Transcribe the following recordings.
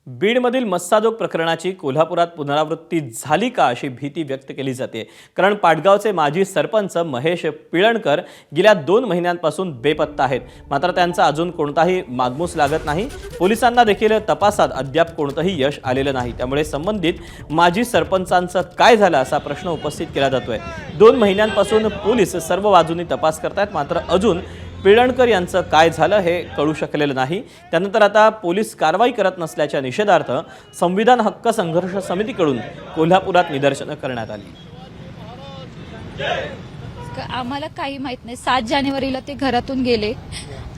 बीडमधील मस्साजोग प्रकरणाची कोल्हापुरात पुनरावृत्ती झाली का अशी भीती व्यक्त केली जाते। कारण पाटगावचे माजी सरपंच महेश पिळणकर गेल्या 2 महिन्यांपासून बेपत्ता आहेत। मात्र त्यांचा अजून कोणताही मागमूस लागत नाही। पोलिसांना देखील तपासात अद्याप कोणतंही यश आलेलं नाही। त्यामुळे संबंधित माजी सरपंचांचं काय झालं असा प्रश्न उपस्थित केला जातोय। 2 महिन्यांपासून पोलीस सर्व बाजूंनी तपास करतायत, मात्र अजून पिळणकर यांचं काय झालं हे कळू शकलेलं नाही। त्यानंतर आता पोलीस कारवाई करत नसल्याच्या निषेधार्थ संविधान हक्क संघर्ष समितीकडून कोल्हापुरात निदर्शनं करण्यात आली। आम्हाला काही माहित नाही। 7 जानेवारीला ते घरातून गेले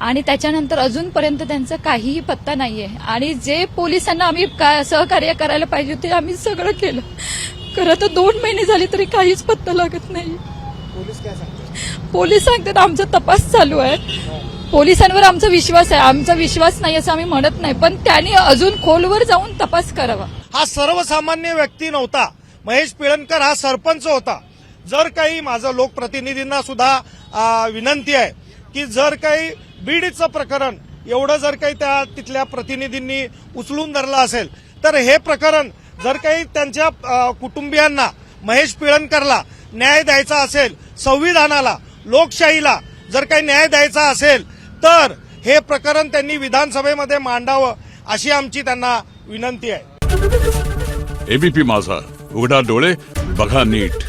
आणि त्याच्यानंतर अजूनपर्यंत त्यांचा काहीही पत्ता नाहीये। आणि जे पोलिसांना आम्ही सहकार्य करायला पाहिजे ते आम्ही सगळं केलं। खरं तर 2 महिने झाले तरी काहीच पत्ता लागत नाही। पोलीस काय सांगतात? पोलीस सांगतात आमचा तपास चालू आहे। पोलिसांवर आमचा विश्वास आहे, आमचा विश्वास नाही असं आम्ही म्हणत नाही, पण त्यांनी अजून खोलवर जाऊन तपास करावा। हा सर्वसामान्य व्यक्ती नव्हता, महेश पिळणकर हा सरपंच होता। जर काही माझं लोकप्रतिनिधींना सुद्धा विनंती आहे की जर काही बीडचं प्रकरण एवढं जर काही त्या तिथल्या प्रतिनिधींनी उचलून धरलं असेल तर हे प्रकरण जर काही त्यांच्या कुटुंबियांना महेश पिळणकरला न्याय द्यायचा असेल, संविधानाला लोकशाहीला जर काही न्याय द्यायचा असेल तर हे प्रकरण त्यांनी विधानसभेमध्ये मांडावं अशी आमची त्यांना विनंती आहे। एबीपी माझा, उघडा डोळे बघा नीट।